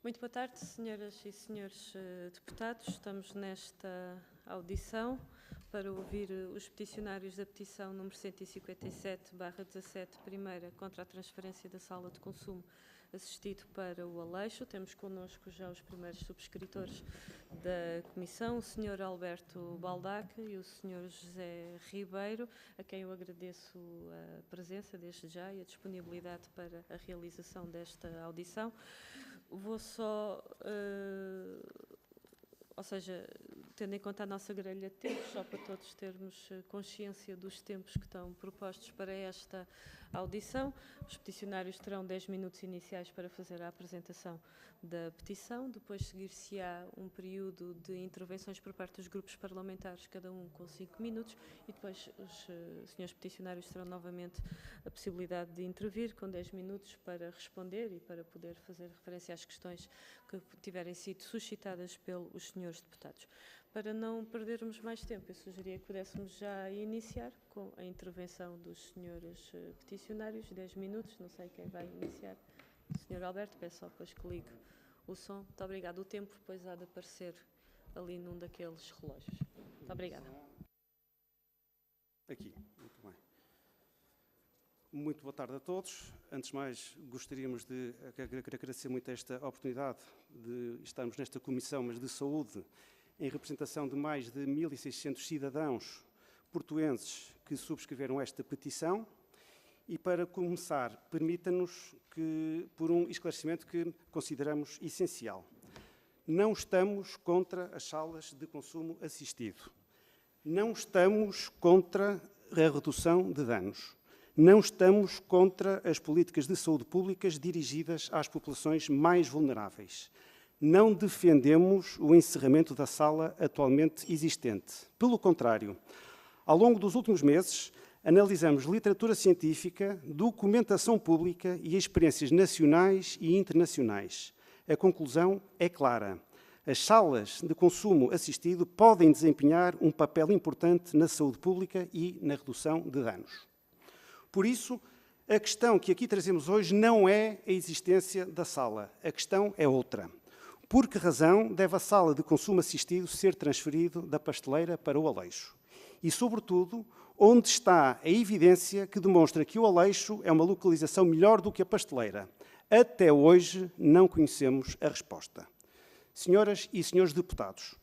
Muito boa tarde, senhoras e senhores deputados. Estamos nesta audição para ouvir os peticionários da petição número 157/17, primeira, contra a transferência da sala de consumo assistido para o Aleixo. Temos connosco já os primeiros subscritores da comissão, o Sr. Alberto Baldac e o Sr. José Ribeiro, a quem eu agradeço a presença desde já e a disponibilidade para a realização desta audição. Vou só, ou seja, tendo em conta a nossa grelha de tempos, só para todos termos consciência dos tempos que estão propostos para esta audição. Os peticionários terão 10 minutos iniciais para fazer a apresentação da petição, depois seguir-se-á um período de intervenções por parte dos grupos parlamentares, cada um com 5 minutos, e depois os senhores peticionários terão novamente a possibilidade de intervir com 10 minutos para responder e para poder fazer referência às questões que tiverem sido suscitadas pelos senhores deputados. Para não perdermos mais tempo, eu sugeria que pudéssemos já iniciar com a intervenção dos senhores peticionários, 10 minutos, não sei quem vai iniciar. O senhor Alberto, peço só depois que ligue o som. Muito obrigada. O tempo depois há de aparecer ali num daqueles relógios. Muito obrigada. Aqui, muito bem. Muito boa tarde a todos. Antes de mais, gostaríamos de agradecer muito esta oportunidade de estarmos nesta comissão, mas de saúde, em representação de mais de 1.600 cidadãos portuenses que subscreveram esta petição. E para começar, permita-nos por um esclarecimento que consideramos essencial. Não estamos contra as salas de consumo assistido. Não estamos contra a redução de danos. Não estamos contra as políticas de saúde públicas dirigidas às populações mais vulneráveis. Não defendemos o encerramento da sala atualmente existente. Pelo contrário, ao longo dos últimos meses, analisamos literatura científica, documentação pública e experiências nacionais e internacionais. A conclusão é clara. As salas de consumo assistido podem desempenhar um papel importante na saúde pública e na redução de danos. Por isso, a questão que aqui trazemos hoje não é a existência da sala. A questão é outra. Por que razão deve a sala de consumo assistido ser transferida da pasteleira para o Aleixo? E, sobretudo, onde está a evidência que demonstra que o Aleixo é uma localização melhor do que a pasteleira? Até hoje não conhecemos a resposta. Senhoras e senhores deputados,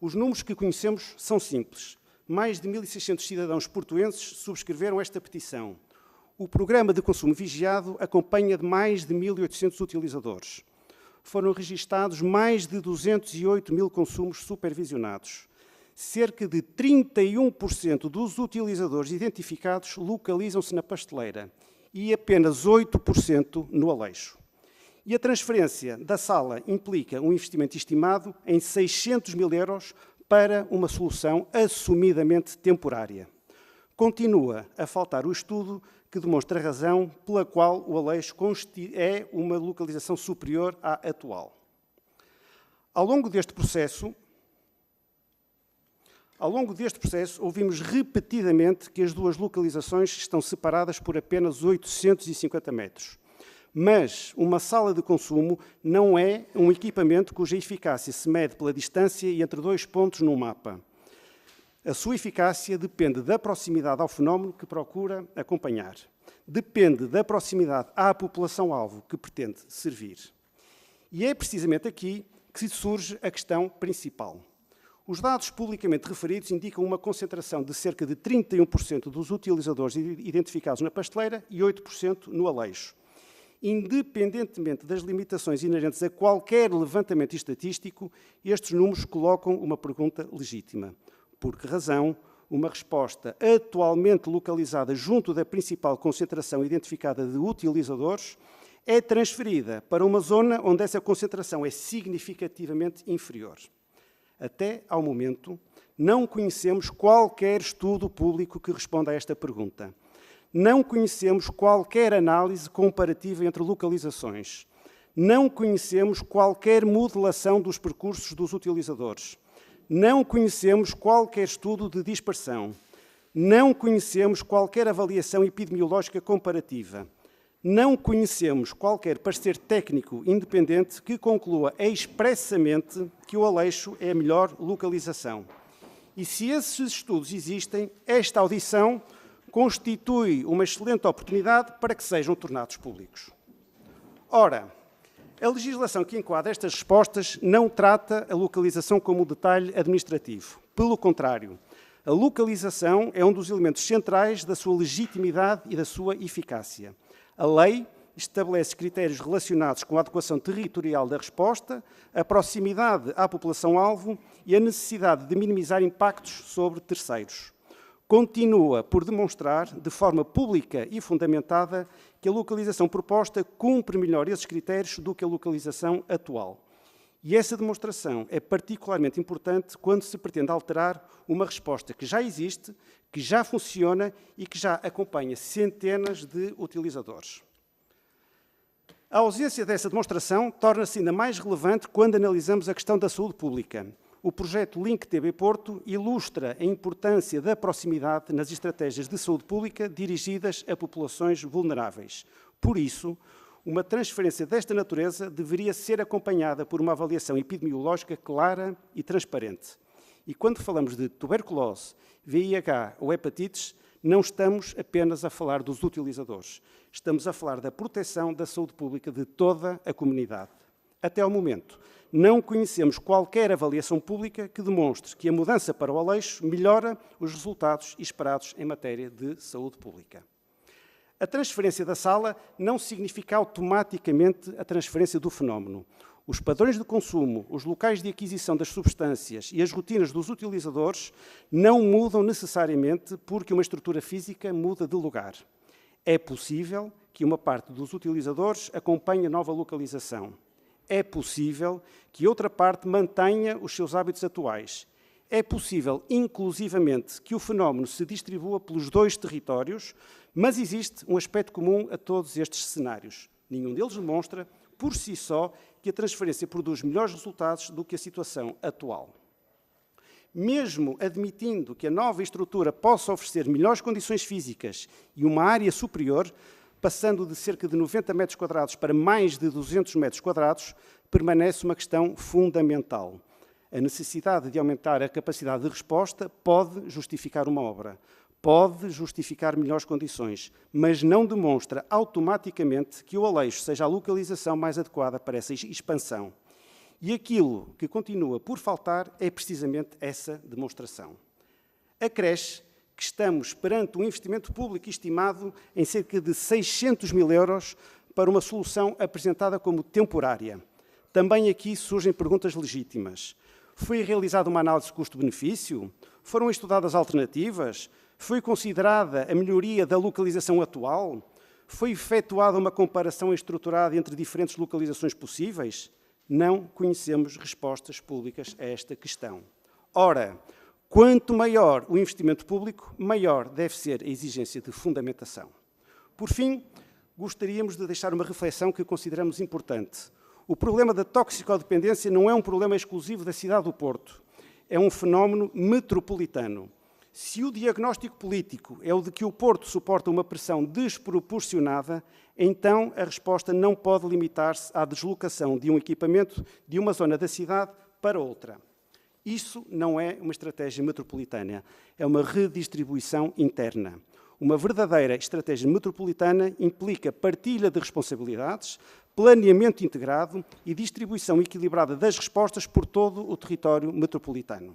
os números que conhecemos são simples. Mais de 1.600 cidadãos portuenses subscreveram esta petição. O programa de consumo vigiado acompanha de mais de 1.800 utilizadores. Foram registados mais de 208 mil consumos supervisionados. Cerca de 31% dos utilizadores identificados localizam-se na pasteleira e apenas 8% no Aleixo. E a transferência da sala implica um investimento estimado em 600 mil euros para uma solução assumidamente temporária. Continua a faltar o estudo que demonstra a razão pela qual o Aleixo é uma localização superior à atual. Ao longo deste processo, ouvimos repetidamente que as duas localizações estão separadas por apenas 850 metros. Mas uma sala de consumo não é um equipamento cuja eficácia se mede pela distância e entre dois pontos no mapa. A sua eficácia depende da proximidade ao fenómeno que procura acompanhar. Depende da proximidade à população-alvo que pretende servir. E é precisamente aqui que surge a questão principal. Os dados publicamente referidos indicam uma concentração de cerca de 31% dos utilizadores identificados na pasteleira e 8% no Aleixo. Independentemente das limitações inerentes a qualquer levantamento estatístico, estes números colocam uma pergunta legítima. Por que razão uma resposta atualmente localizada junto da principal concentração identificada de utilizadores é transferida para uma zona onde essa concentração é significativamente inferior? Até ao momento, não conhecemos qualquer estudo público que responda a esta pergunta. Não conhecemos qualquer análise comparativa entre localizações. Não conhecemos qualquer modelação dos percursos dos utilizadores. Não conhecemos qualquer estudo de dispersão. Não conhecemos qualquer avaliação epidemiológica comparativa. Não conhecemos qualquer parecer técnico independente que conclua expressamente que o Aleixo é a melhor localização. E se esses estudos existem, esta audição constitui uma excelente oportunidade para que sejam tornados públicos. Ora, a legislação que enquadra estas respostas não trata a localização como um detalhe administrativo. Pelo contrário, a localização é um dos elementos centrais da sua legitimidade e da sua eficácia. A lei estabelece critérios relacionados com a adequação territorial da resposta, a proximidade à população-alvo e a necessidade de minimizar impactos sobre terceiros. Continua por demonstrar, de forma pública e fundamentada, que a localização proposta cumpre melhor esses critérios do que a localização atual. E essa demonstração é particularmente importante quando se pretende alterar uma resposta que já existe, que já funciona e que já acompanha centenas de utilizadores. A ausência dessa demonstração torna-se ainda mais relevante quando analisamos a questão da saúde pública. O projeto Link TB Porto ilustra a importância da proximidade nas estratégias de saúde pública dirigidas a populações vulneráveis. Por isso, uma transferência desta natureza deveria ser acompanhada por uma avaliação epidemiológica clara e transparente. E quando falamos de tuberculose, VIH ou hepatites, não estamos apenas a falar dos utilizadores. Estamos a falar da proteção da saúde pública de toda a comunidade. Até ao momento, não conhecemos qualquer avaliação pública que demonstre que a mudança para o Aleixo melhora os resultados esperados em matéria de saúde pública. A transferência da sala não significa automaticamente a transferência do fenómeno. Os padrões de consumo, os locais de aquisição das substâncias e as rotinas dos utilizadores não mudam necessariamente porque uma estrutura física muda de lugar. É possível que uma parte dos utilizadores acompanhe a nova localização. É possível que outra parte mantenha os seus hábitos atuais. É possível, inclusivamente, que o fenómeno se distribua pelos dois territórios, mas existe um aspecto comum a todos estes cenários. Nenhum deles demonstra, por si só, que a transferência produz melhores resultados do que a situação atual. Mesmo admitindo que a nova estrutura possa oferecer melhores condições físicas e uma área superior, passando de cerca de 90 metros quadrados para mais de 200 metros quadrados, permanece uma questão fundamental. A necessidade de aumentar a capacidade de resposta pode justificar uma obra, pode justificar melhores condições, mas não demonstra automaticamente que o Aleixo seja a localização mais adequada para essa expansão. E aquilo que continua por faltar é precisamente essa demonstração. Acresce que estamos perante um investimento público estimado em cerca de 600 mil euros para uma solução apresentada como temporária. Também aqui surgem perguntas legítimas. Foi realizada uma análise de custo-benefício? Foram estudadas alternativas? Foi considerada a melhoria da localização atual? Foi efetuada uma comparação estruturada entre diferentes localizações possíveis? Não conhecemos respostas públicas a esta questão. Ora, quanto maior o investimento público, maior deve ser a exigência de fundamentação. Por fim, gostaríamos de deixar uma reflexão que consideramos importante. O problema da toxicodependência não é um problema exclusivo da cidade do Porto. É um fenómeno metropolitano. Se o diagnóstico político é o de que o Porto suporta uma pressão desproporcionada, então a resposta não pode limitar-se à deslocação de um equipamento de uma zona da cidade para outra. Isso não é uma estratégia metropolitana, é uma redistribuição interna. Uma verdadeira estratégia metropolitana implica partilha de responsabilidades, planeamento integrado e distribuição equilibrada das respostas por todo o território metropolitano.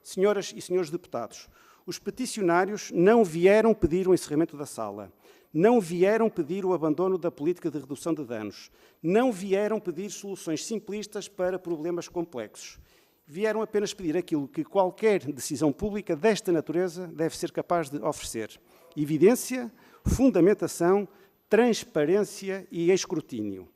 Senhoras e senhores deputados, os peticionários não vieram pedir o encerramento da sala, não vieram pedir o abandono da política de redução de danos, não vieram pedir soluções simplistas para problemas complexos. Vieram apenas pedir aquilo que qualquer decisão pública desta natureza deve ser capaz de oferecer: evidência, fundamentação, transparência e escrutínio.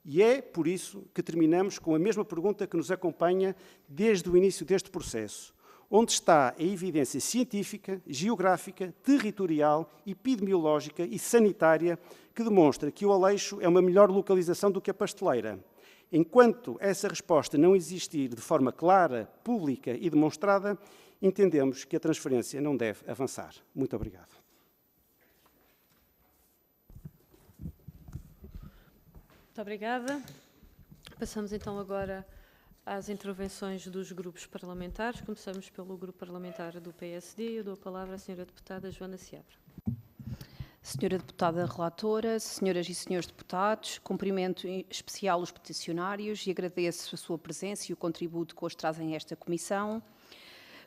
E é por isso que terminamos com a mesma pergunta que nos acompanha desde o início deste processo. Onde está a evidência científica, geográfica, territorial, epidemiológica e sanitária que demonstra que o Aleixo é uma melhor localização do que a Pasteleira? Enquanto essa resposta não existir de forma clara, pública e demonstrada, entendemos que a transferência não deve avançar. Muito obrigado. Muito obrigada. Passamos então agora às intervenções dos grupos parlamentares. Começamos pelo grupo parlamentar do PSD. Eu dou a palavra à senhora deputada Joana Seabra. Senhora deputada relatora, senhoras e senhores deputados, cumprimento em especial os peticionários e agradeço a sua presença e o contributo que hoje trazem a esta comissão.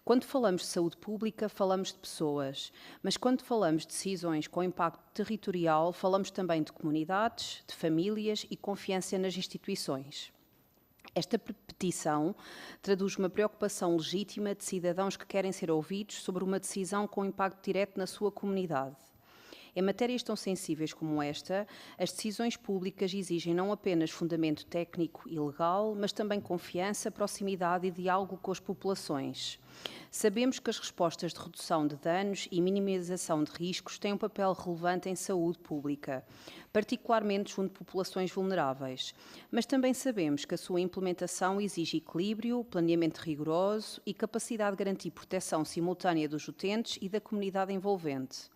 Quando falamos de saúde pública, falamos de pessoas, mas quando falamos de decisões com impacto territorial, falamos também de comunidades, de famílias e confiança nas instituições. Esta petição traduz uma preocupação legítima de cidadãos que querem ser ouvidos sobre uma decisão com impacto direto na sua comunidade. Em matérias tão sensíveis como esta, as decisões públicas exigem não apenas fundamento técnico e legal, mas também confiança, proximidade e diálogo com as populações. Sabemos que as respostas de redução de danos e minimização de riscos têm um papel relevante em saúde pública, particularmente junto de populações vulneráveis, mas também sabemos que a sua implementação exige equilíbrio, planeamento rigoroso e capacidade de garantir proteção simultânea dos utentes e da comunidade envolvente.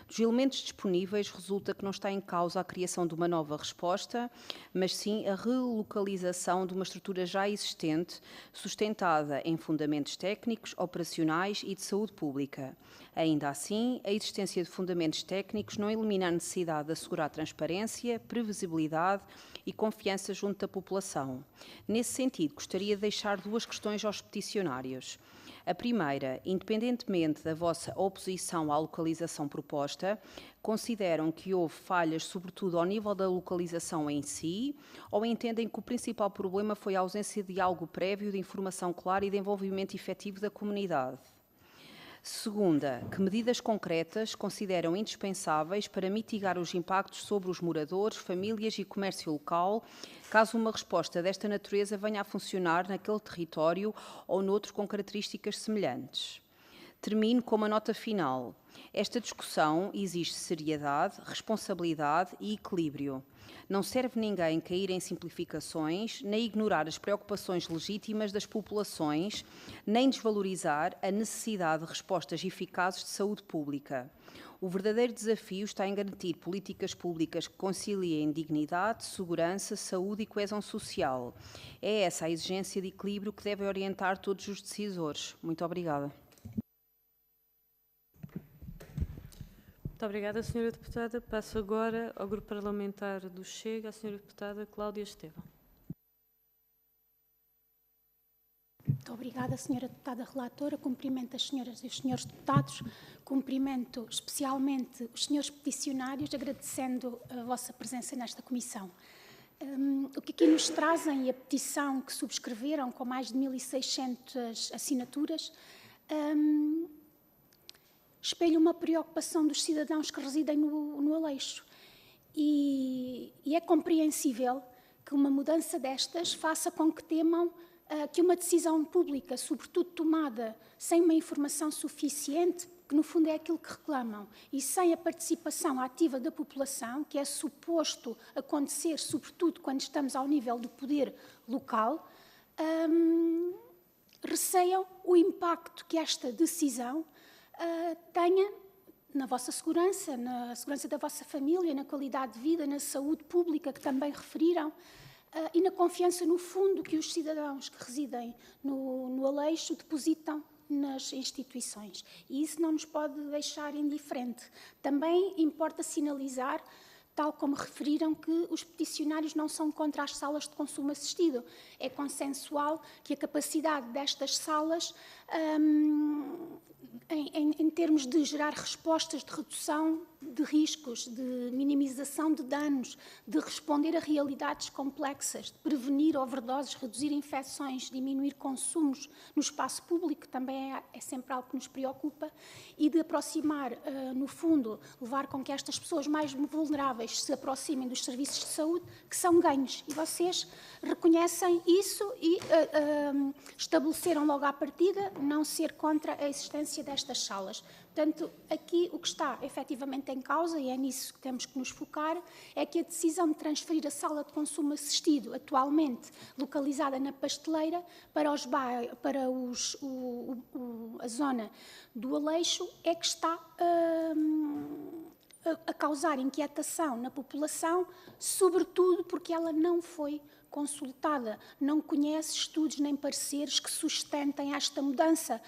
Dos elementos disponíveis, resulta que não está em causa a criação de uma nova resposta, mas sim a relocalização de uma estrutura já existente, sustentada em fundamentos técnicos, operacionais e de saúde pública. Ainda assim, a existência de fundamentos técnicos não elimina a necessidade de assegurar transparência, previsibilidade e confiança junto da população. Nesse sentido, gostaria de deixar duas questões aos peticionários. A primeira, independentemente da vossa oposição à localização proposta, consideram que houve falhas, sobretudo ao nível da localização em si, ou entendem que o principal problema foi a ausência de diálogo prévio, de informação clara e de envolvimento efetivo da comunidade? Segunda, que medidas concretas consideram indispensáveis para mitigar os impactos sobre os moradores, famílias e comércio local, caso uma resposta desta natureza venha a funcionar naquele território ou noutro com características semelhantes? Termino com uma nota final. Esta discussão exige seriedade, responsabilidade e equilíbrio. Não serve ninguém cair em simplificações, nem ignorar as preocupações legítimas das populações, nem desvalorizar a necessidade de respostas eficazes de saúde pública. O verdadeiro desafio está em garantir políticas públicas que conciliem dignidade, segurança, saúde e coesão social. É essa a exigência de equilíbrio que deve orientar todos os decisores. Muito obrigada. Muito obrigada, senhora deputada. Passo agora ao grupo parlamentar do Chega, a senhora deputada Cláudia Estevam. Muito obrigada, senhora deputada relatora. Cumprimento as senhoras e os senhores deputados. Cumprimento especialmente os senhores peticionários, agradecendo a vossa presença nesta comissão. O que aqui nos trazem e a petição que subscreveram com mais de 1.600 assinaturas espelha uma preocupação dos cidadãos que residem no Aleixo. E é compreensível que uma mudança destas faça com que temam que uma decisão pública, sobretudo tomada sem uma informação suficiente, que no fundo é aquilo que reclamam, e sem a participação ativa da população, que é suposto acontecer, sobretudo quando estamos ao nível do poder local, receiam o impacto que esta decisão tenha na vossa segurança, na segurança da vossa família, na qualidade de vida, na saúde pública, que também referiram, e na confiança, no fundo, que os cidadãos que residem no Aleixo depositam nas instituições. E isso não nos pode deixar indiferente. Também importa sinalizar, tal como referiram, que os peticionários não são contra as salas de consumo assistido. É consensual que a capacidade destas salas, em termos de gerar respostas de redução de riscos, de minimização de danos, de responder a realidades complexas, de prevenir overdoses, reduzir infecções, diminuir consumos no espaço público, também é sempre algo que nos preocupa, e de aproximar, no fundo, levar com que estas pessoas mais vulneráveis se aproximem dos serviços de saúde, que são ganhos. E vocês reconhecem isso e estabeleceram logo à partida não ser contra a existência destas salas. Portanto, aqui o que está efetivamente em causa, e é nisso que temos que nos focar, é que a decisão de transferir a sala de consumo assistido, atualmente localizada na Pasteleira, para a zona do Aleixo, é que está a causar inquietação na população, sobretudo porque ela não foi consultada, não conhece estudos nem pareceres que sustentem esta mudança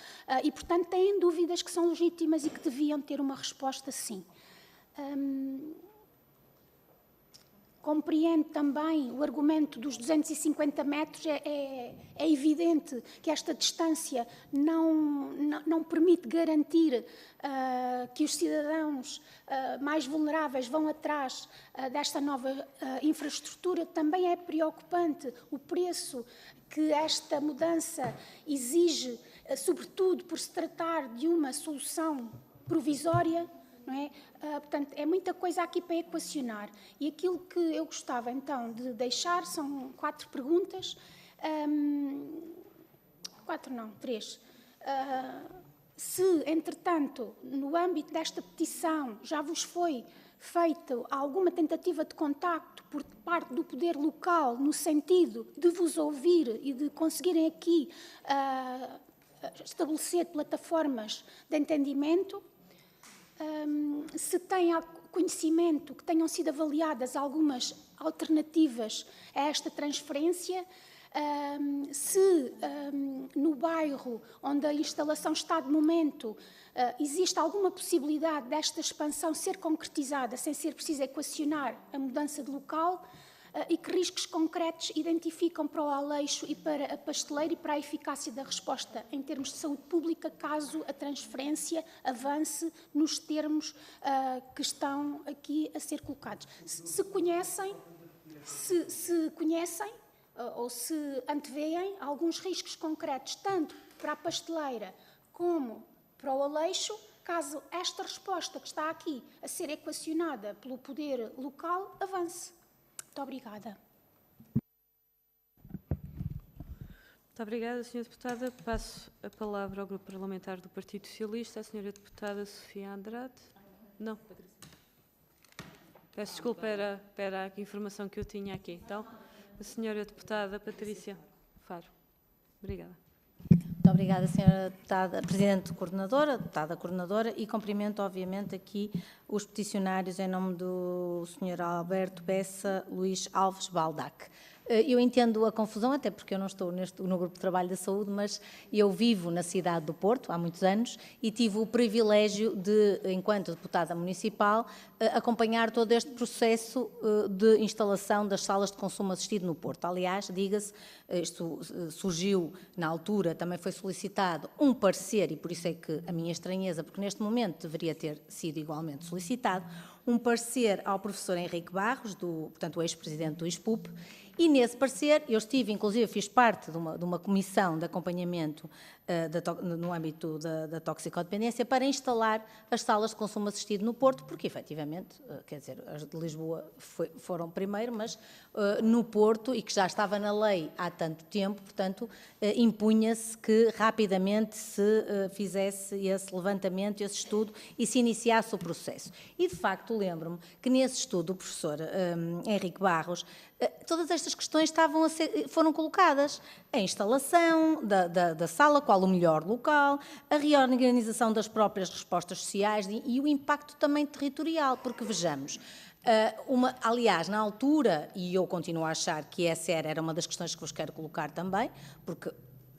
e, portanto, têm dúvidas que são legítimas e que deviam ter uma resposta sim. Compreendo também o argumento dos 250 metros, é evidente que esta distância não permite garantir que os cidadãos mais vulneráveis vão atrás desta nova infraestrutura. Também é preocupante o preço que esta mudança exige, sobretudo por se tratar de uma solução provisória. Não é? Portanto, é muita coisa aqui para equacionar. E aquilo que eu gostava, então, de deixar são 4 perguntas. 4 não, 3. Se, entretanto, no âmbito desta petição já vos foi feita alguma tentativa de contacto por parte do poder local, no sentido de vos ouvir e de conseguirem aqui estabelecer plataformas de entendimento, se tem conhecimento que tenham sido avaliadas algumas alternativas a esta transferência, se no bairro onde a instalação está de momento existe alguma possibilidade desta expansão ser concretizada sem ser preciso equacionar a mudança de local, e que riscos concretos identificam para o Aleixo e para a Pasteleira e para a eficácia da resposta em termos de saúde pública, caso a transferência avance nos termos que estão aqui a ser colocados. Se conhecem ou se anteveem alguns riscos concretos, tanto para a Pasteleira como para o Aleixo, caso esta resposta que está aqui a ser equacionada pelo poder local avance. Muito obrigada. Muito obrigada, Sra. Deputada. Passo a palavra ao Grupo Parlamentar do Partido Socialista, a Sra. Deputada Sofia Andrade. Não. Peço desculpa, era a informação que eu tinha aqui. Então, a Sra. Deputada Patrícia Faro. Obrigada. Muito obrigada, Sra. Deputada, Presidente Coordenadora, Deputada Coordenadora, e cumprimento, obviamente, aqui os peticionários em nome do Sr. Alberto Bessa Luís Alves Baldac. Eu entendo a confusão, até porque eu não estou no Grupo de Trabalho da Saúde, mas eu vivo na cidade do Porto há muitos anos e tive o privilégio de, enquanto deputada municipal, acompanhar todo este processo de instalação das salas de consumo assistido no Porto. Aliás, diga-se, isto surgiu na altura, também foi solicitado um parecer, e por isso é que a minha estranheza, porque neste momento deveria ter sido igualmente solicitado, um parecer ao professor Henrique Barros, portanto, o ex-presidente do ISPUP, e nesse parecer, eu estive, inclusive, fiz parte de uma comissão de acompanhamento no âmbito da toxicodependência para instalar as salas de consumo assistido no Porto, porque, efetivamente, quer dizer, as de Lisboa foram primeiro, mas no Porto, e que já estava na lei há tanto tempo, portanto, impunha-se que rapidamente se fizesse esse levantamento, esse estudo, e se iniciasse o processo. E, de facto, lembro-me que nesse estudo o professor Henrique Barros, todas estas questões foram colocadas. A instalação da sala, qual o melhor local, a reorganização das próprias respostas sociais e o impacto também territorial, porque vejamos, aliás, na altura, e eu continuo a achar que essa era uma das questões que vos quero colocar também, porque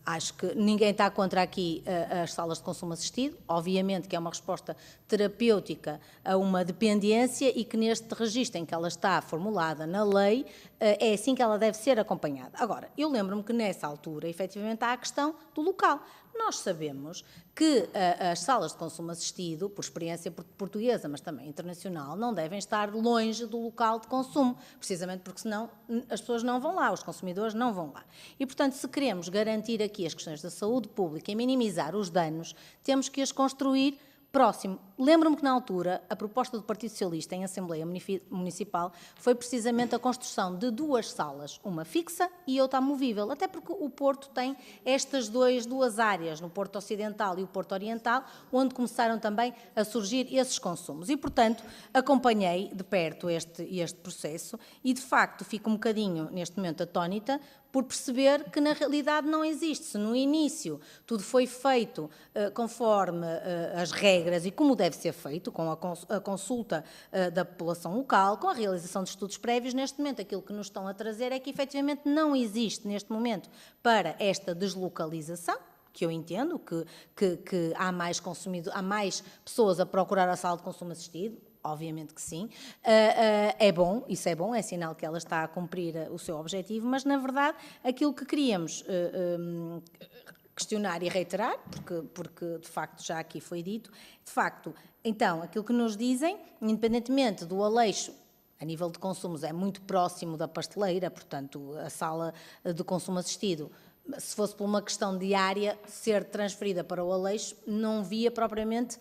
acho que ninguém está contra aqui as salas de consumo assistido, obviamente que é uma resposta terapêutica a uma dependência e que neste registro em que ela está formulada na lei, é assim que ela deve ser acompanhada. Agora, eu lembro-me que nessa altura, efetivamente, há a questão do local. Nós sabemos que as salas de consumo assistido, por experiência portuguesa, mas também internacional, não devem estar longe do local de consumo, precisamente porque senão as pessoas não vão lá, os consumidores não vão lá. E, portanto, se queremos garantir aqui as questões da saúde pública e minimizar os danos, temos que as construir próximo. Lembro-me que, na altura, a proposta do Partido Socialista em Assembleia Municipal foi precisamente a construção de 2 salas, uma fixa e outra amovível, até porque o Porto tem estas duas áreas, no Porto Ocidental e o Porto Oriental, onde começaram também a surgir esses consumos. E, portanto, acompanhei de perto este processo e, de facto, fico um bocadinho, neste momento, atónita, por perceber que na realidade não existe. Se no início tudo foi feito conforme as regras e como deve ser feito, com a consulta da população local, com a realização de estudos prévios, neste momento aquilo que nos estão a trazer é que efetivamente não existe neste momento para esta deslocalização, que eu entendo que há mais pessoas a procurar a sala de consumo assistido, obviamente que sim, é bom, isso é bom, é sinal que ela está a cumprir o seu objetivo, mas na verdade aquilo que queríamos questionar e reiterar, porque de facto já aqui foi dito, de facto, então, aquilo que nos dizem, independentemente do Aleixo, a nível de consumos é muito próximo da pasteleira, portanto a sala de consumo assistido, se fosse por uma questão diária, ser transferida para o Aleixo, não via propriamente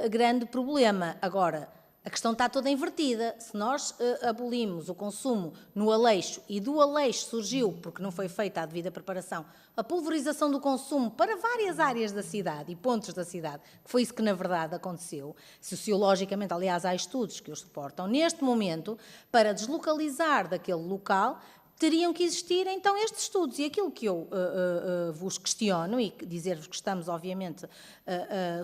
grande problema. Agora, a questão está toda invertida. Se nós abolimos o consumo no Aleixo e do Aleixo surgiu, porque não foi feita a devida preparação, a pulverização do consumo para várias áreas da cidade e pontos da cidade, que foi isso que na verdade aconteceu, sociologicamente, aliás, há estudos que os suportam, neste momento, para deslocalizar daquele local, teriam que existir, então, estes estudos. E aquilo que eu vos questiono, e dizer-vos que estamos, obviamente,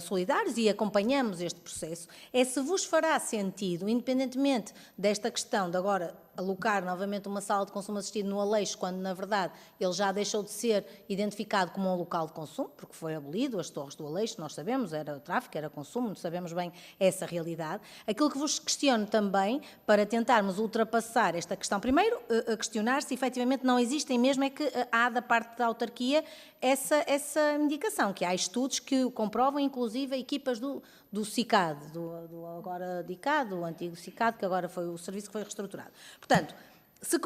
solidários e acompanhamos este processo, é se vos fará sentido, independentemente desta questão de agora alocar novamente uma sala de consumo assistido no Aleixo, quando, na verdade, ele já deixou de ser identificado como um local de consumo, porque foi abolido, as torres do Aleixo, nós sabemos, era tráfico, era consumo, não sabemos bem essa realidade. Aquilo que vos questiono também, para tentarmos ultrapassar esta questão, primeiro, questionar se efetivamente não existem, mesmo é que há da parte da autarquia essa indicação, que há estudos que comprovam, inclusive, equipas do CICAD, do agora DICAD, do antigo CICAD, que agora foi o serviço que foi reestruturado. Portanto, se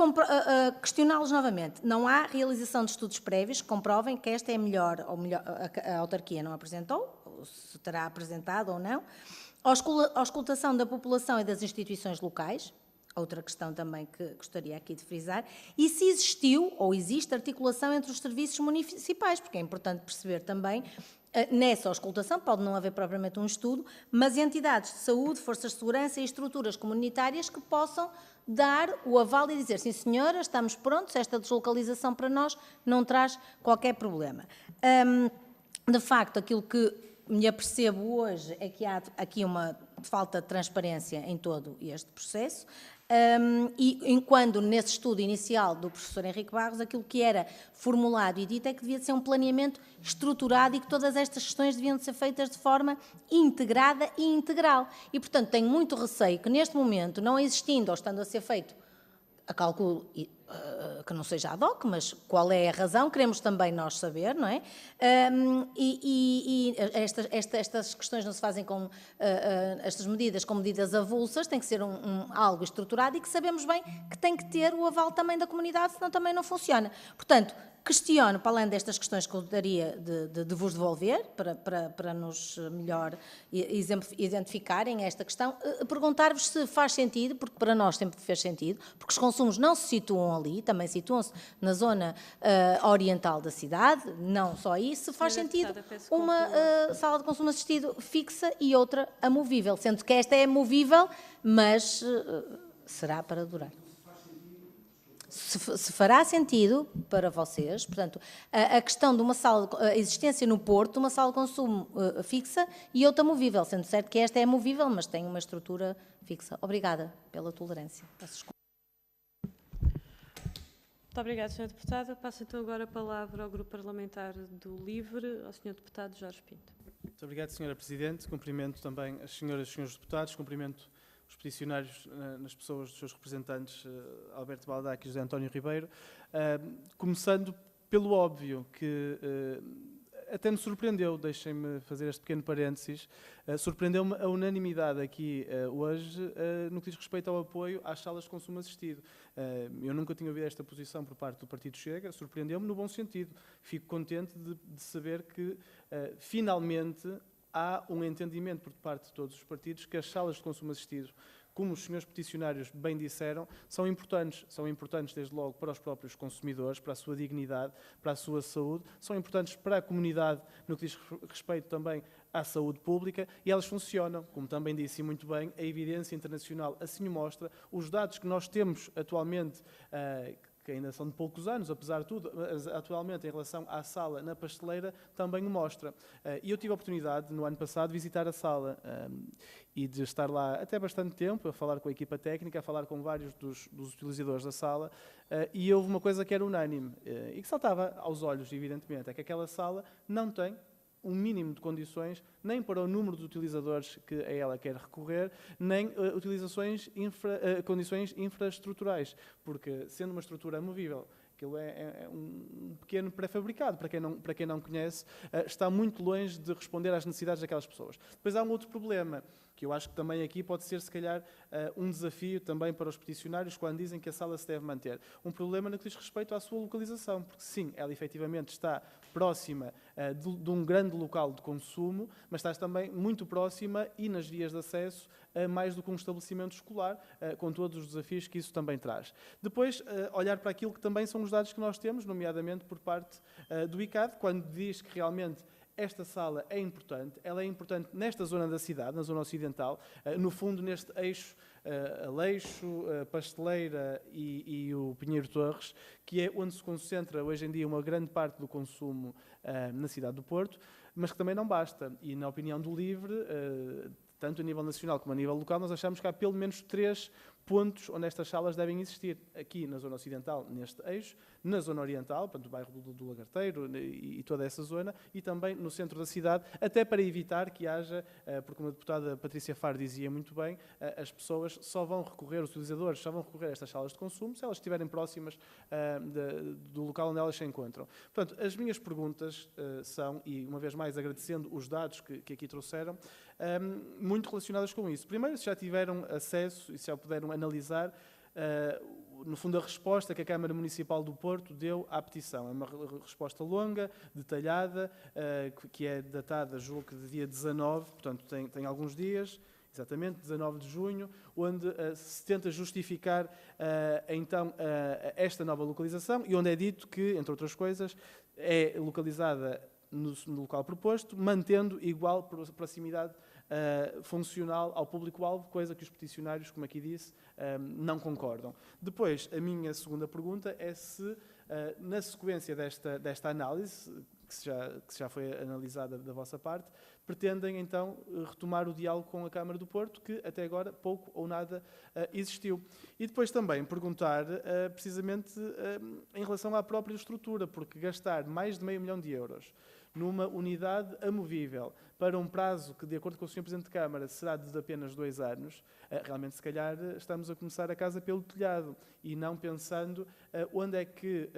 questioná-los novamente, não há realização de estudos prévios que comprovem que esta é melhor, ou melhor, a autarquia não apresentou, ou se terá apresentado ou não, a auscultação da população e das instituições locais, outra questão também que gostaria aqui de frisar, e se existiu ou existe articulação entre os serviços municipais, porque é importante perceber também, nessa auscultação, pode não haver propriamente um estudo, mas entidades de saúde, forças de segurança e estruturas comunitárias que possam dar o aval e dizer, sim senhora, estamos prontos, esta deslocalização para nós não traz qualquer problema. De facto, aquilo que me apercebo hoje é que há aqui uma falta de transparência em todo este processo, e quando nesse estudo inicial do professor Henrique Barros, aquilo que era formulado e dito é que devia ser um planeamento estruturado e que todas estas questões deviam ser feitas de forma integrada e integral. E, portanto, tenho muito receio que neste momento, não existindo ou estando a ser feito, a cálculo que não seja ad hoc, mas qual é a razão, queremos também nós saber, não é? Estas questões não se fazem com estas medidas com medidas avulsas, tem que ser algo estruturado e que sabemos bem que tem que ter o aval também da comunidade, senão também não funciona. Portanto, questiono, para além destas questões que eu gostaria de vos devolver, para nos melhor identificarem esta questão, perguntar-vos se faz sentido, porque para nós sempre fez sentido, porque os consumos não se situam ali, também situam-se na zona oriental da cidade, não só isso, se faz sentido uma sala de consumo assistido fixa e outra amovível, sendo que esta é amovível, mas será para durar. Se fará sentido para vocês, portanto, a questão de uma sala, a existência no Porto, uma sala de consumo fixa e outra movível, sendo certo que esta é movível, mas tem uma estrutura fixa. Obrigada pela tolerância. Muito obrigada, Sra. Deputada. Passo então agora a palavra ao Grupo Parlamentar do LIVRE, ao Sr. Deputado Jorge Pinto. Muito obrigado, Sra. Presidente. Cumprimento também as senhoras e senhores deputados, cumprimento os peticionários nas pessoas dos seus representantes, Alberto Baldac e José António Ribeiro, começando pelo óbvio, que até me surpreendeu, deixem-me fazer este pequeno parênteses, surpreendeu-me a unanimidade aqui hoje no que diz respeito ao apoio às salas de consumo assistido. Eu nunca tinha ouvido esta posição por parte do Partido Chega, surpreendeu-me no bom sentido. Fico contente de saber que, finalmente, há um entendimento por parte de todos os partidos que as salas de consumo assistido, como os senhores peticionários bem disseram, são importantes desde logo para os próprios consumidores, para a sua dignidade, para a sua saúde, são importantes para a comunidade no que diz respeito também à saúde pública e elas funcionam, como também disse muito bem, a evidência internacional assim o mostra, os dados que nós temos atualmente que ainda são de poucos anos, apesar de tudo, mas atualmente em relação à sala na pasteleira também o mostra. E eu tive a oportunidade, no ano passado, de visitar a sala e de estar lá até bastante tempo, a falar com a equipa técnica, a falar com vários dos utilizadores da sala, e houve uma coisa que era unânime e que saltava aos olhos, evidentemente, é que aquela sala não tem um mínimo de condições, nem para o número de utilizadores que a ela quer recorrer, nem condições infraestruturais, porque sendo uma estrutura amovível, aquilo é um pequeno pré-fabricado, para quem não conhece, está muito longe de responder às necessidades daquelas pessoas. Depois há um outro problema, que eu acho que também aqui pode ser, se calhar, um desafio também para os peticionários quando dizem que a sala se deve manter. Um problema no que diz respeito à sua localização, porque sim, ela efetivamente está próxima de um grande local de consumo, mas está também muito próxima e nas vias de acesso a mais do que um estabelecimento escolar, com todos os desafios que isso também traz. Depois, olhar para aquilo que também são os dados que nós temos, nomeadamente por parte do ICAD, quando diz que realmente esta sala é importante, ela é importante nesta zona da cidade, na zona ocidental, no fundo neste eixo, Aleixo, Pasteleira e o Pinheiro Torres, que é onde se concentra hoje em dia uma grande parte do consumo na cidade do Porto, mas que também não basta. E na opinião do LIVRE, tanto a nível nacional como a nível local, nós achamos que há pelo menos 3 pontos onde estas salas devem existir. Aqui na zona ocidental, neste eixo, na zona oriental, portanto, o bairro do Lagarteiro e toda essa zona, e também no centro da cidade, até para evitar que haja, porque como a deputada Patrícia Faro dizia muito bem, as pessoas só vão recorrer, os utilizadores só vão recorrer a estas salas de consumo se elas estiverem próximas do local onde elas se encontram. Portanto, as minhas perguntas são, e uma vez mais agradecendo os dados que aqui trouxeram, muito relacionadas com isso. Primeiro, se já tiveram acesso e se já puderam analisar, no fundo, a resposta que a Câmara Municipal do Porto deu à petição. É uma resposta longa, detalhada, que é datada, julgo que de dia 19, portanto tem alguns dias, exatamente, 19 de junho, onde se tenta justificar então esta nova localização e onde é dito que, entre outras coisas, é localizada no local proposto, mantendo igual proximidade funcional ao público-alvo, coisa que os peticionários, como aqui disse, não concordam. Depois, a minha segunda pergunta é se, na sequência desta análise, que já foi analisada da vossa parte, pretendem então retomar o diálogo com a Câmara do Porto, que até agora pouco ou nada existiu. E depois também perguntar, precisamente, em relação à própria estrutura, porque gastar mais de €500 mil numa unidade amovível para um prazo que, de acordo com o Sr. Presidente de Câmara, será de apenas 2 anos, realmente, se calhar, estamos a começar a casa pelo telhado e não pensando onde é que,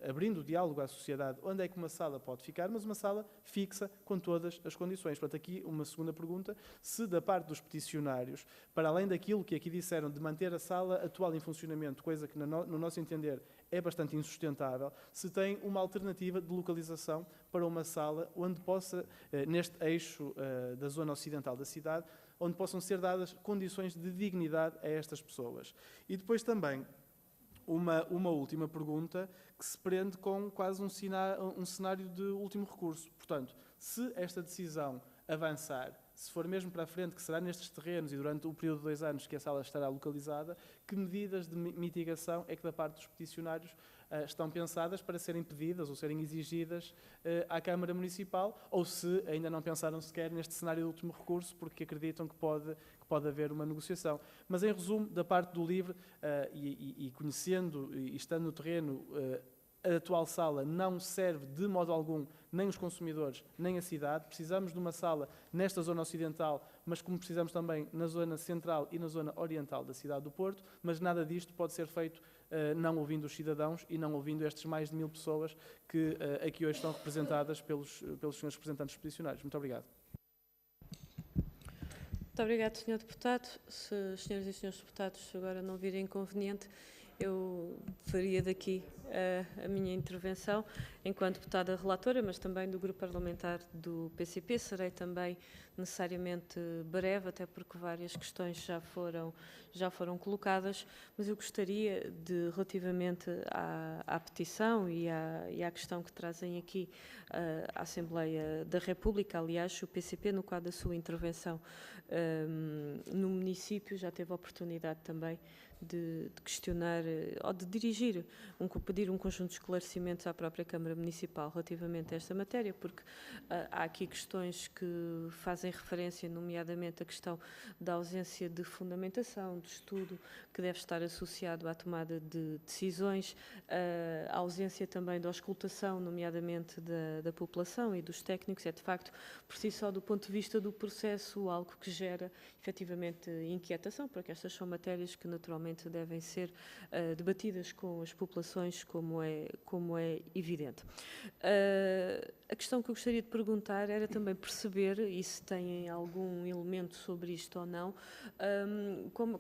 abrindo o diálogo à sociedade, onde é que uma sala pode ficar, mas uma sala fixa com todas as condições. Portanto, aqui uma segunda pergunta, se da parte dos peticionários, para além daquilo que aqui disseram de manter a sala atual em funcionamento, coisa que, no nosso entender, é bastante insustentável, se tem uma alternativa de localização para uma sala onde possa, neste eixo da zona ocidental da cidade, onde possam ser dadas condições de dignidade a estas pessoas. E depois também uma última pergunta que se prende com quase um cenário de último recurso. Portanto, se esta decisão avançar, se for mesmo para a frente, que será nestes terrenos e durante o período de 2 anos que a sala estará localizada, que medidas de mitigação é que da parte dos peticionários estão pensadas para serem pedidas ou serem exigidas à Câmara Municipal, ou se ainda não pensaram sequer neste cenário de último recurso, porque acreditam que pode haver uma negociação. Mas, em resumo, da parte do LIVRE, e conhecendo e estando no terreno, a atual sala não serve de modo algum nem os consumidores, nem a cidade. Precisamos de uma sala nesta zona ocidental, mas como precisamos também na zona central e na zona oriental da cidade do Porto, mas nada disto pode ser feito não ouvindo os cidadãos e não ouvindo estas mais de 1000 pessoas que aqui hoje estão representadas pelos senhores representantes peticionários. Muito obrigado. Muito obrigado, Sr. Deputado. Se os senhores e senhores deputados agora não virem inconveniente, eu faria daqui a minha intervenção enquanto deputada relatora, mas também do grupo parlamentar do PCP. Serei também necessariamente breve, até porque várias questões já foram colocadas, mas eu gostaria de, relativamente à petição e à questão que trazem aqui à Assembleia da República, aliás, o PCP, no quadro da sua intervenção no município, já teve a oportunidade também de questionar ou de dirigir, pedir um conjunto de esclarecimentos à própria Câmara Municipal relativamente a esta matéria, porque há aqui questões que fazem referência, nomeadamente a questão da ausência de fundamentação, de estudo, que deve estar associado à tomada de decisões, a ausência também da auscultação, nomeadamente da população e dos técnicos, é de facto, por si só, do ponto de vista do processo, algo que gera efetivamente inquietação, porque estas são matérias que naturalmente devem ser debatidas com as populações, como é evidente. A questão que eu gostaria de perguntar era também perceber, e se têm algum elemento sobre isto ou não,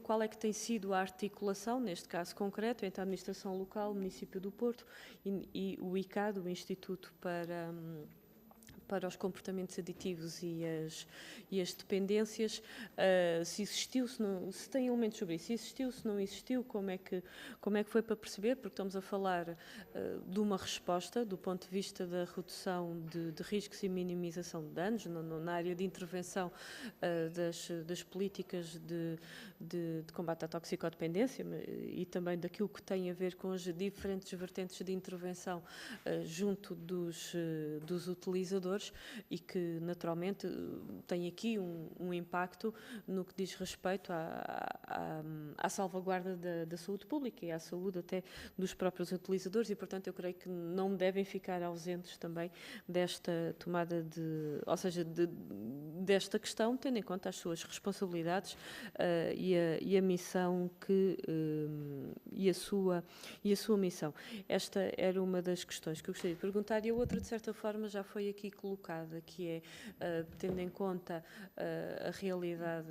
qual é que tem sido a articulação, neste caso concreto, entre a Administração Local, o Município do Porto e o ICAD, o Instituto para os comportamentos aditivos e as dependências, se existiu, se tem elementos sobre isso, se existiu, se não existiu, como é que foi para perceber, porque estamos a falar de uma resposta do ponto de vista da redução de riscos e minimização de danos na área de intervenção das políticas de combate à toxicodependência e também daquilo que tem a ver com as diferentes vertentes de intervenção junto dos utilizadores, e que naturalmente tem aqui um impacto no que diz respeito à salvaguarda da saúde pública e à saúde até dos próprios utilizadores, e portanto eu creio que não devem ficar ausentes também desta tomada ou seja, desta questão, tendo em conta as suas responsabilidades e a missão e a sua missão. Esta era uma das questões que eu gostaria de perguntar, e a outra, de certa forma, já foi aqui colocada, que é, tendo em conta a realidade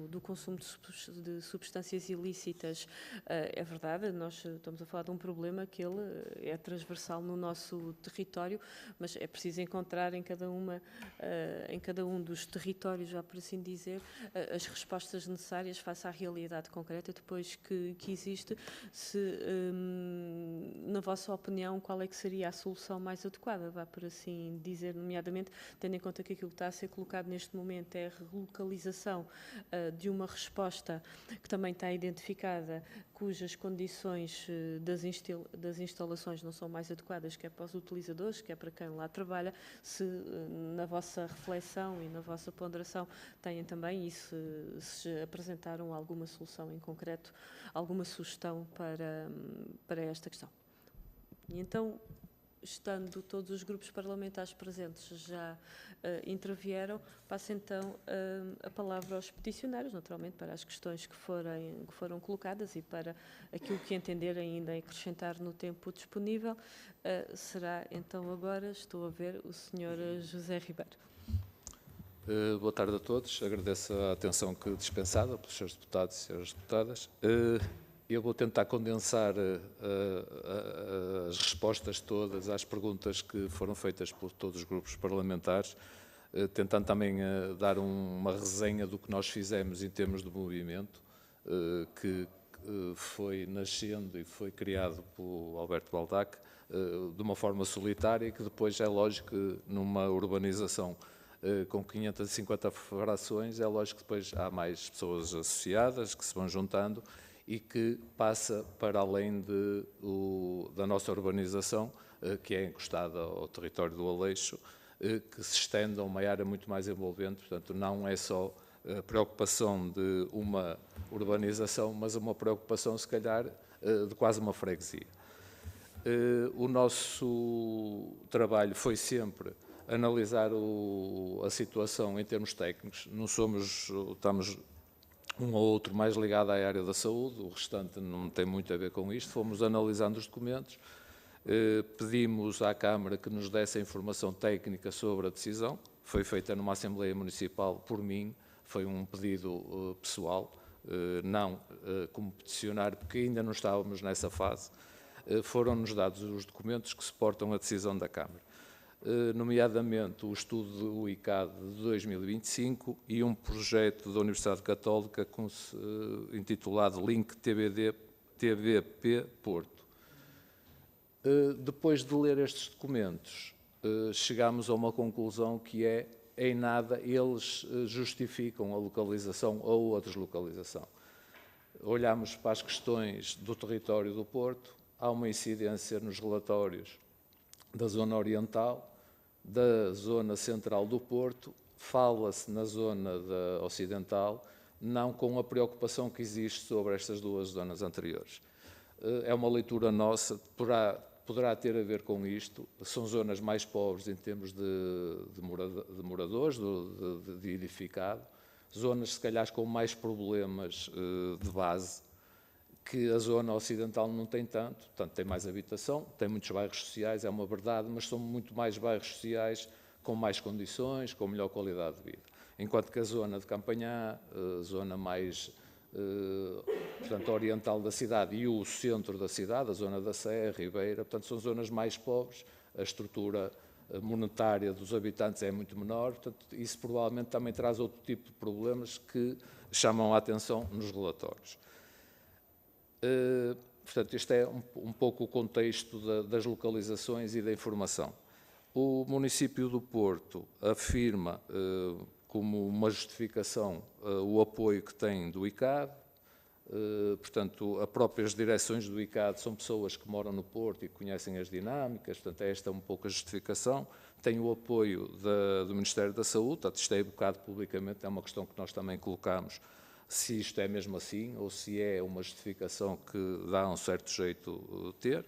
do consumo de substâncias ilícitas, é verdade, nós estamos a falar de um problema que ele é transversal no nosso território, mas é preciso encontrar em cada um dos territórios, já por assim dizer, as respostas necessárias face à realidade concreta depois que existe. Na vossa opinião, qual é que seria a solução mais adequada, vá por assim dizer, nomeadamente tendo em conta que aquilo que está a ser colocado neste momento é a relocalização de uma resposta que também está identificada, cujas condições das instalações não são mais adequadas, quer para os utilizadores, quer para quem lá trabalha, se na vossa reflexão e na vossa ponderação têm também, e se apresentaram alguma solução em concreto, alguma sugestão para esta questão. E então, estando todos os grupos parlamentares presentes já intervieram, passo então a palavra aos peticionários, naturalmente, para as questões que foram colocadas e para aquilo que entenderem ainda acrescentar no tempo disponível. Será então agora, estou a ver, o Sr. José Ribeiro. Boa tarde a todos, agradeço a atenção que dispensada pelos senhores deputados e senhoras deputadas. Eu vou tentar condensar as respostas todas às perguntas que foram feitas por todos os grupos parlamentares, tentando também dar uma resenha do que nós fizemos em termos de movimento, que foi nascendo e foi criado por Alberto Baldac de uma forma solitária e que depois é lógico que numa urbanização com 550 frações, é lógico que depois há mais pessoas associadas que se vão juntando e que passa para além da nossa urbanização, que é encostada ao território do Aleixo, que se estende a uma área muito mais envolvente. Portanto, não é só a preocupação de uma urbanização, mas uma preocupação, se calhar, de quase uma freguesia. O nosso trabalho foi sempre analisar a situação em termos técnicos. Não estamos um ou outro mais ligado à área da saúde, o restante não tem muito a ver com isto. Fomos analisando os documentos, pedimos à Câmara que nos desse a informação técnica sobre a decisão. Foi feita numa Assembleia Municipal por mim, foi um pedido pessoal, não como peticionário, porque ainda não estávamos nessa fase. Foram-nos dados os documentos que suportam a decisão da Câmara. nomeadamente o estudo do ICAD de 2025 e um projeto da Universidade Católica intitulado Link TVP Porto. Depois de ler estes documentos, chegámos a uma conclusão que é, em nada, eles justificam a localização ou a deslocalização. Olhamos para as questões do território do Porto, há uma incidência nos relatórios da zona oriental, da zona central do Porto, fala-se na zona ocidental, não com a preocupação que existe sobre estas duas zonas anteriores. É uma leitura nossa, poderá ter a ver com isto, são zonas mais pobres em termos de moradores, de edificado, zonas se calhar com mais problemas de base, que a zona ocidental não tem tanto, portanto tem mais habitação, tem muitos bairros sociais, é uma verdade, mas são muito mais bairros sociais com mais condições, com melhor qualidade de vida. Enquanto que a zona de Campanhã, a zona mais portanto, oriental da cidade e o centro da cidade, a zona da Sé, Ribeira, portanto são zonas mais pobres, a estrutura monetária dos habitantes é muito menor, portanto isso provavelmente também traz outro tipo de problemas que chamam a atenção nos relatórios. Portanto, este é um pouco o contexto das localizações e da informação. O município do Porto afirma como uma justificação o apoio que tem do ICAD, portanto, as próprias direções do ICAD são pessoas que moram no Porto e conhecem as dinâmicas, portanto, esta é um pouco a justificação. Tem o apoio do Ministério da Saúde, portanto, isto é evocado publicamente, é uma questão que nós também colocamos, se isto é mesmo assim ou se é uma justificação que dá um certo jeito ter.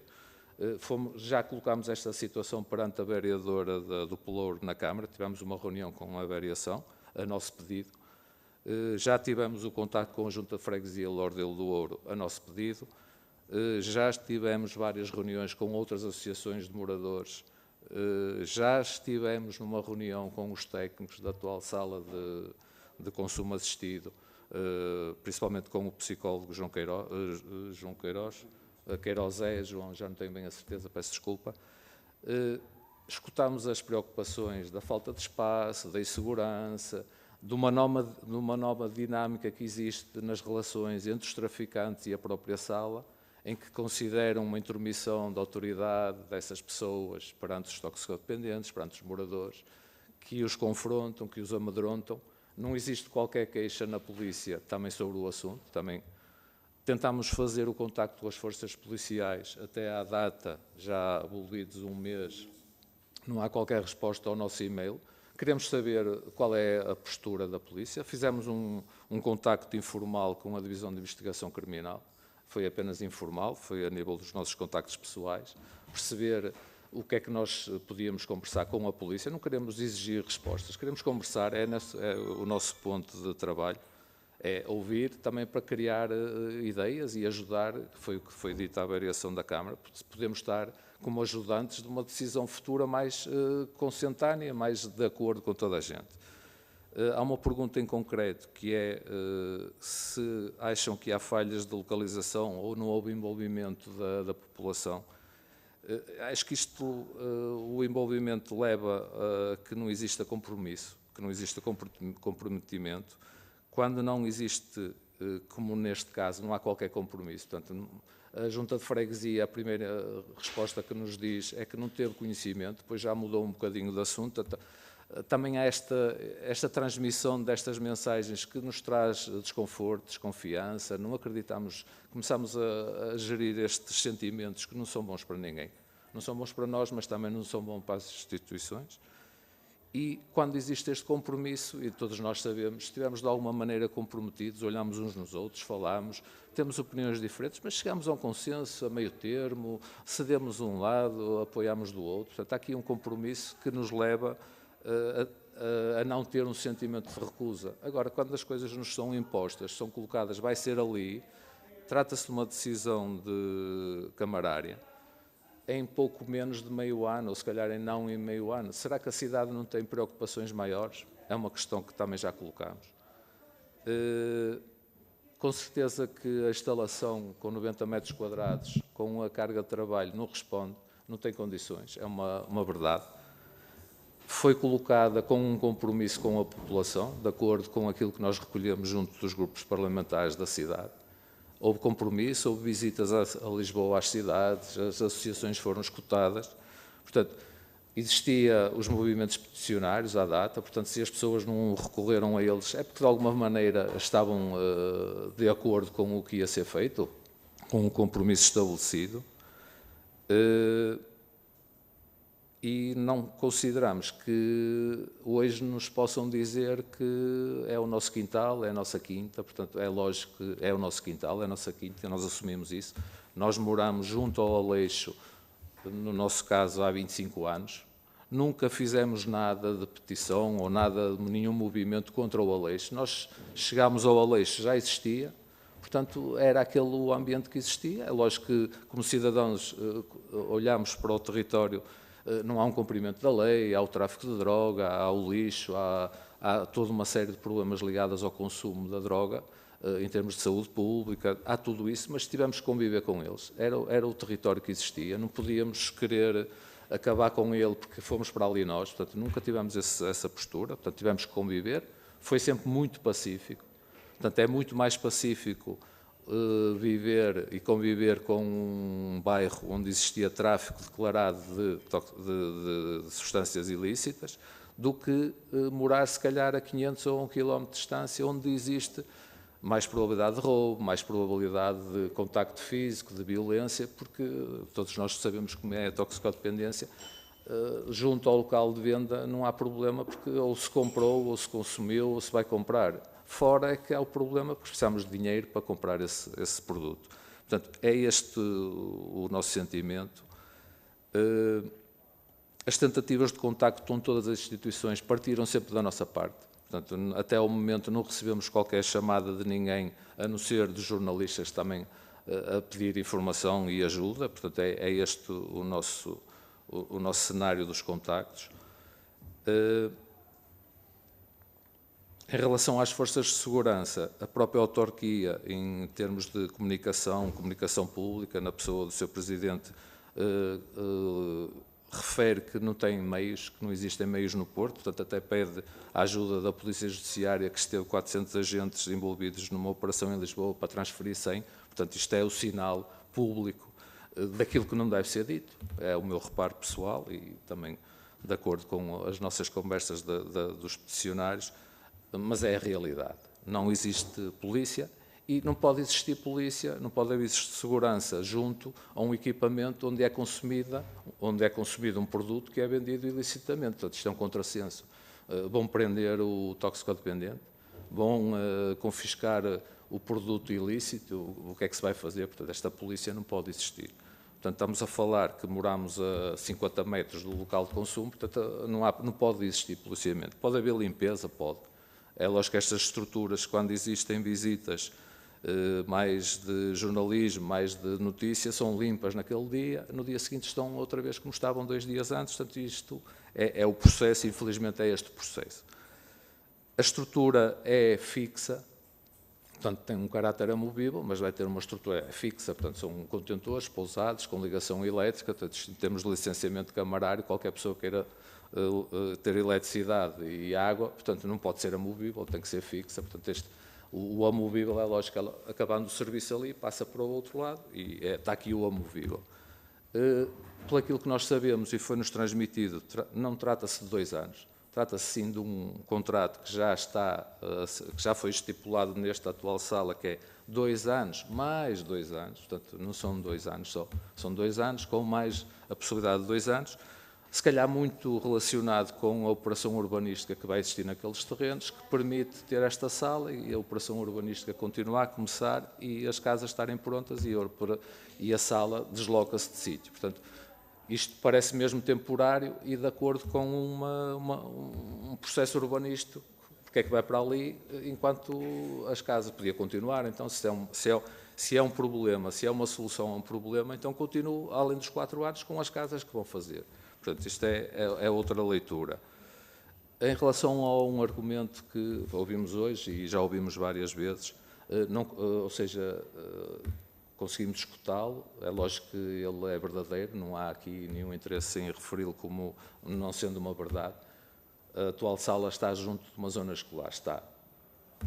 Já colocámos esta situação perante a vereadora do Pelouro na Câmara, tivemos uma reunião com a variação, a nosso pedido. Já tivemos o contacto com a Junta de Freguesia Lordelo do Ouro, a nosso pedido. Já tivemos várias reuniões com outras associações de moradores. Já estivemos numa reunião com os técnicos da atual sala de consumo assistido, principalmente com o psicólogo João Queiroz, João, já não tenho bem a certeza, peço desculpa. Escutámos as preocupações da falta de espaço, da insegurança, de uma nova dinâmica que existe nas relações entre os traficantes e a própria sala, em que consideram uma intromissão da autoridade dessas pessoas perante os toxicodependentes, perante os moradores, que os confrontam, que os amedrontam. Não existe qualquer queixa na polícia também sobre o assunto. Também tentámos fazer o contacto com as forças policiais até à data, já abolidos um mês, não há qualquer resposta ao nosso e-mail. Queremos saber qual é a postura da polícia. Fizemos um contacto informal com a Divisão de Investigação Criminal. Foi apenas informal, foi a nível dos nossos contactos pessoais, perceber o que é que nós podíamos conversar com a polícia. Não queremos exigir respostas, queremos conversar, é o nosso ponto de trabalho, é ouvir também para criar ideias e ajudar, que foi o que foi dito à variação da Câmara, podemos estar como ajudantes de uma decisão futura mais consentânea, mais de acordo com toda a gente. Há uma pergunta em concreto, que é se acham que há falhas de localização ou não houve envolvimento da população. Acho que o envolvimento leva a que não exista compromisso, que não exista comprometimento. Quando não existe, como neste caso, não há qualquer compromisso. Portanto, a Junta de Freguesia, a primeira resposta que nos diz é que não teve conhecimento, depois já mudou um bocadinho de assunto. Também há esta transmissão destas mensagens que nos traz desconforto, desconfiança, não acreditamos, começamos a gerir estes sentimentos que não são bons para ninguém. Não são bons para nós, mas também não são bons para as instituições. E quando existe este compromisso, e todos nós sabemos, estivemos de alguma maneira comprometidos, olhamos uns nos outros, falamos, temos opiniões diferentes, mas chegamos a um consenso, a meio termo, cedemos um lado, apoiamos do outro. Portanto, há aqui um compromisso que nos leva a não ter um sentimento de recusa. Agora, quando as coisas nos são impostas, são colocadas, vai ser ali, trata-se de uma decisão de camarária, em pouco menos de meio ano, ou se calhar em meio ano. Será que a cidade não tem preocupações maiores? É uma questão que também já colocamos. Com certeza que a instalação com 90 metros quadrados, com a carga de trabalho, não responde, não tem condições, é uma verdade. foi colocada com um compromisso com a população, de acordo com aquilo que nós recolhemos junto dos grupos parlamentares da cidade. Houve compromisso, houve visitas a Lisboa, às cidades, as associações foram escutadas. Portanto, existia os movimentos peticionários à data, portanto, se as pessoas não recorreram a eles, é porque de alguma maneira estavam de acordo com o que ia ser feito, com o compromisso estabelecido. E não consideramos que hoje nos possam dizer que é o nosso quintal, é a nossa quinta, portanto, é lógico que é o nosso quintal, é a nossa quinta, nós assumimos isso. Nós moramos junto ao Aleixo, no nosso caso, há 25 anos. Nunca fizemos nada de petição ou nada, nenhum movimento contra o Aleixo. Nós chegámos ao Aleixo, já existia, portanto, era aquele o ambiente que existia. É lógico que, como cidadãos, olhamos para o território, não há um cumprimento da lei, há o tráfico de droga, há o lixo, há toda uma série de problemas ligados ao consumo da droga, em termos de saúde pública, há tudo isso, mas tivemos que conviver com eles. Era o território que existia, não podíamos querer acabar com ele porque fomos para ali nós, portanto, nunca tivemos essa postura, portanto, tivemos que conviver, foi sempre muito pacífico, portanto, é muito mais pacífico viver e conviver com um bairro onde existia tráfico declarado de substâncias ilícitas do que morar, se calhar, a 500 ou 1 km de distância, onde existe mais probabilidade de roubo, mais probabilidade de contacto físico, de violência, porque todos nós sabemos como é a toxicodependência. Junto ao local de venda não há problema, porque ou se comprou, ou se consumiu, ou se vai comprar. Fora é que há o problema, porque precisamos de dinheiro para comprar esse produto. Portanto, é este o nosso sentimento. As tentativas de contacto com todas as instituições partiram sempre da nossa parte. Portanto, até ao momento não recebemos qualquer chamada de ninguém, a não ser dos jornalistas também a pedir informação e ajuda. Portanto, é este o nosso cenário dos contactos. Em relação às forças de segurança, a própria autarquia, em termos de comunicação pública, na pessoa do seu presidente, refere que não tem meios, que não existem meios no Porto, portanto até pede a ajuda da Polícia Judiciária, que esteve 400 agentes envolvidos numa operação em Lisboa para transferir 100, portanto isto é o sinal público daquilo que não deve ser dito, é o meu reparo pessoal e também de acordo com as nossas conversas dos peticionários, mas é a realidade. Não existe polícia e não pode existir polícia, não pode existir segurança junto a um equipamento onde é consumido um produto que é vendido ilicitamente. Portanto, isto é um contrassenso. Vão prender o toxicodependente, vão confiscar o produto ilícito, o que é que se vai fazer? Portanto, esta polícia não pode existir. Portanto, estamos a falar que moramos a 50 metros do local de consumo, portanto, não pode existir policiamento. Pode haver limpeza? Pode. É lógico que estas estruturas, quando existem visitas mais de jornalismo, mais de notícia, são limpas naquele dia, no dia seguinte estão outra vez como estavam 2 dias antes, portanto isto é o processo, infelizmente é este processo. A estrutura é fixa, portanto tem um caráter amovível, mas vai ter uma estrutura fixa, portanto são contentores pousados com ligação elétrica, portanto em termos de licenciamento camarário, qualquer pessoa queira ter eletricidade e água, portanto não pode ser amovível, tem que ser fixa, portanto o amovível é lógico, ela, acabando o serviço ali, passa para o outro lado e está aqui o amovível. Pelo aquilo que nós sabemos e foi-nos transmitido, não trata-se de 2 anos, trata-se sim de um contrato que já foi estipulado nesta atual sala, que é 2 anos, mais 2 anos, portanto não são 2 anos só, são 2 anos com mais a possibilidade de 2 anos, se calhar muito relacionado com a operação urbanística que vai existir naqueles terrenos, que permite ter esta sala e a operação urbanística continuar a começar e as casas estarem prontas e a sala desloca-se de sítio. Portanto, isto parece mesmo temporário e de acordo com um processo urbanístico, porque é que vai para ali, enquanto as casas podiam continuar. Então, se é um problema, se é uma solução a um problema, então continua, além dos 4 anos, com as casas que vão fazer. Portanto, isto é outra leitura. Em relação a um argumento que ouvimos hoje e já ouvimos várias vezes, conseguimos escutá-lo, é lógico que ele é verdadeiro, não há aqui nenhum interesse em referi-lo como não sendo uma verdade, A atual sala está junto de uma zona escolar, está.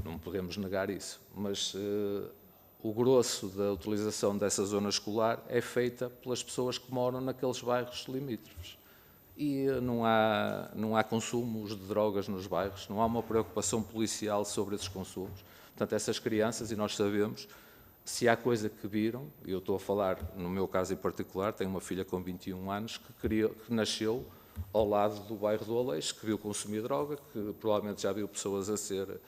Não podemos negar isso, mas o grosso da utilização dessa zona escolar é feita pelas pessoas que moram naqueles bairros limítrofes. E não há consumos de drogas nos bairros, não há uma preocupação policial sobre esses consumos. Portanto, essas crianças, e nós sabemos, se há coisa que viram, e eu estou a falar, no meu caso em particular, tenho uma filha com 21 anos que nasceu ao lado do bairro do Aleixo, que viu consumir droga, que provavelmente já viu pessoas a ser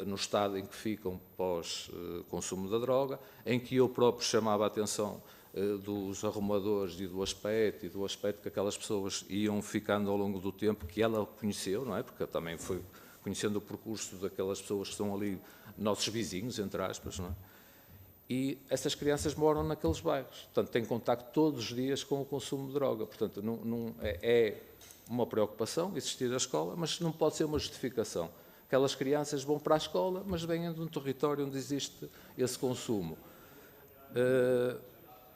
no estado em que ficam pós-consumo da droga, em que eu próprio chamava a atenção dos arrumadores e do aspecto que aquelas pessoas iam ficando ao longo do tempo, que ela conheceu, não é? Porque também foi conhecendo o percurso daquelas pessoas que estão ali, nossos vizinhos, entre aspas, não é? E essas crianças moram naqueles bairros, portanto, têm contacto todos os dias com o consumo de droga. Portanto, é uma preocupação existir a escola, mas não pode ser uma justificação. Aquelas crianças vão para a escola, mas vêm de um território onde existe esse consumo.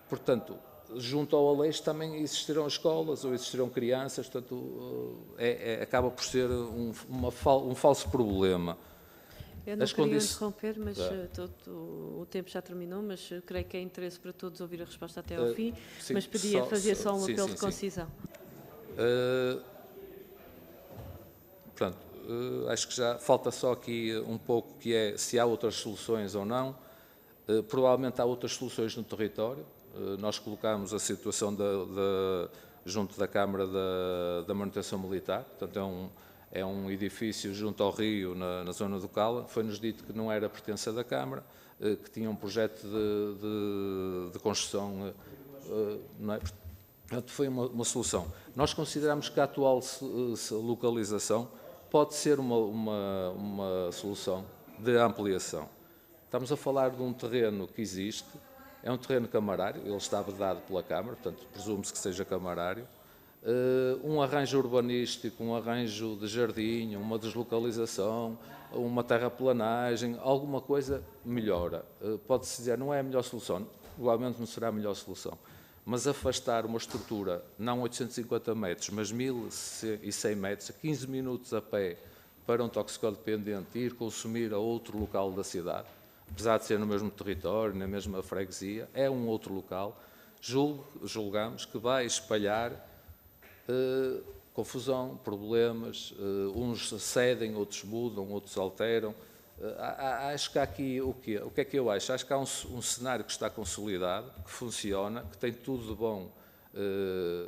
Portanto, junto ao Aleixo também existirão escolas ou existirão crianças, portanto, acaba por ser um falso problema. Eu não queria interromper, mas o tempo já terminou, mas creio que é interesse para todos ouvir a resposta até ao fim, sim, mas podia fazer só um apelo de concisão. Pronto, acho que já falta só aqui um pouco, que é se há outras soluções ou não. Provavelmente há outras soluções no território. Nós colocámos a situação junto da Câmara da Manutenção Militar, portanto é um edifício junto ao rio, na zona do Cala. Foi-nos dito que não era pertença da Câmara, que tinha um projeto de construção, não é? Portanto, foi uma solução. Nós consideramos que a atual localização pode ser uma solução de ampliação. Estamos a falar de um terreno que existe, é um terreno camarário, ele está vedado pela Câmara, portanto, presume-se que seja camarário. Um arranjo urbanístico, um arranjo de jardim, uma deslocalização, uma terraplanagem, alguma coisa melhora. Pode-se dizer, não é a melhor solução, provavelmente não será a melhor solução, mas afastar uma estrutura, não 850 metros, mas 1.100 metros, 15 minutos a pé para um toxicodependente ir consumir a outro local da cidade, apesar de ser no mesmo território, na mesma freguesia, é um outro local, julgamos que vai espalhar confusão, problemas, uns cedem, outros mudam, outros alteram. Acho que há aqui o que é que eu acho? Acho que há um cenário que está consolidado, que funciona, que tem tudo de bom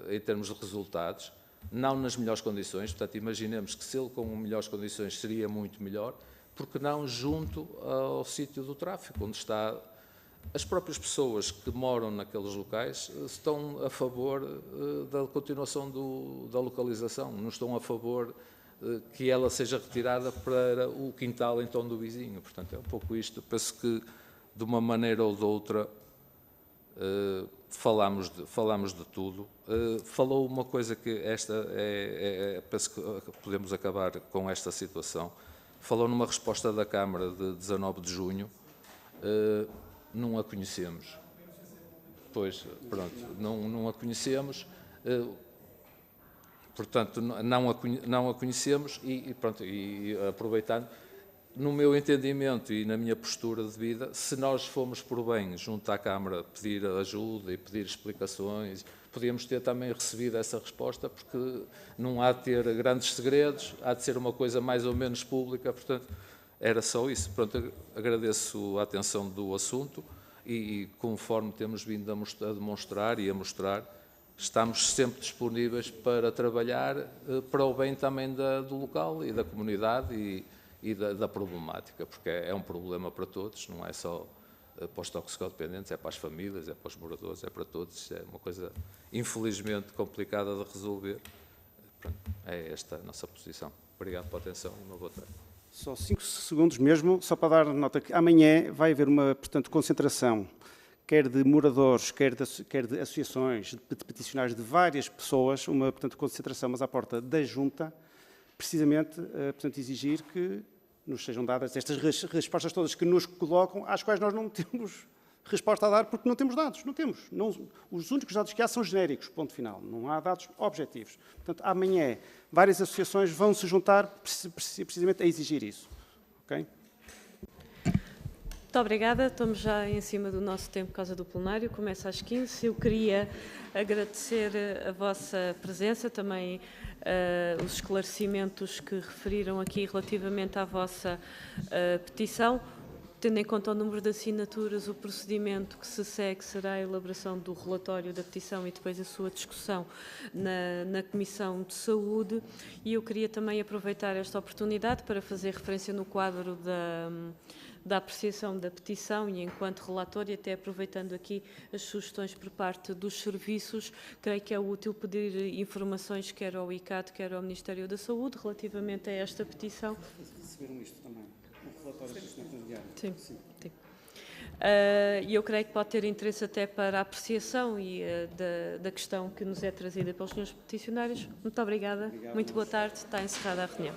em termos de resultados, não nas melhores condições, portanto imaginemos que se ele com melhores condições seria muito melhor, porque não junto ao sítio do tráfico, onde está. As próprias pessoas que moram naqueles locais estão a favor da continuação da localização, não estão a favor que ela seja retirada para o quintal então do vizinho. Portanto, é um pouco isto. Penso que, de uma maneira ou de outra, falamos de tudo. Falou uma coisa que penso que podemos acabar com esta situação. Falou numa resposta da Câmara de 19 de junho, não a conhecemos. Pois, pronto, não a conhecemos, portanto, não a conhecemos e pronto, e aproveitando, no meu entendimento e na minha postura de vida, se nós fomos por bem junto à Câmara pedir ajuda e pedir explicações, podíamos ter também recebido essa resposta, porque não há de ter grandes segredos, há de ser uma coisa mais ou menos pública, portanto, era só isso. Pronto, agradeço a atenção do assunto e conforme temos vindo a demonstrar e a mostrar, estamos sempre disponíveis para trabalhar para o bem também do local e da comunidade e da problemática, porque é um problema para todos, não é só para os toxicodependentes, é para as famílias, é para os moradores, é para todos. É uma coisa, infelizmente, complicada de resolver. Pronto, é esta a nossa posição. Obrigado pela atenção e uma boa tarde. Só 5 segundos mesmo, só para dar nota que amanhã vai haver uma, portanto, concentração, quer de moradores, quer de associações, de peticionários, de várias pessoas, uma, portanto, concentração, mas à porta da Junta, precisamente, portanto, exigir que nos sejam dadas estas respostas todas que nos colocam, às quais nós não temos resposta a dar porque não temos dados. Não temos. Os únicos dados que há são genéricos, ponto final. Não há dados objetivos. Portanto, amanhã, várias associações vão se juntar precisamente a exigir isso. Ok? Muito obrigada. Estamos já em cima do nosso tempo por causa do plenário. Começa às 15. Eu queria agradecer a vossa presença, também os esclarecimentos que referiram aqui relativamente à vossa petição. Tendo em conta o número de assinaturas, o procedimento que se segue será a elaboração do relatório da petição e depois a sua discussão na Comissão de Saúde. E eu queria também aproveitar esta oportunidade para fazer referência no quadro da apreciação da petição e enquanto relator, e até aproveitando aqui as sugestões por parte dos serviços, creio que é útil pedir informações quer ao ICAT, quer ao Ministério da Saúde relativamente a esta petição. Receberam isto também. Sim, sim. E eu creio que pode ter interesse até para a apreciação e da questão que nos é trazida pelos senhores peticionários. Muito obrigada. Muito boa tarde. Está encerrada a reunião.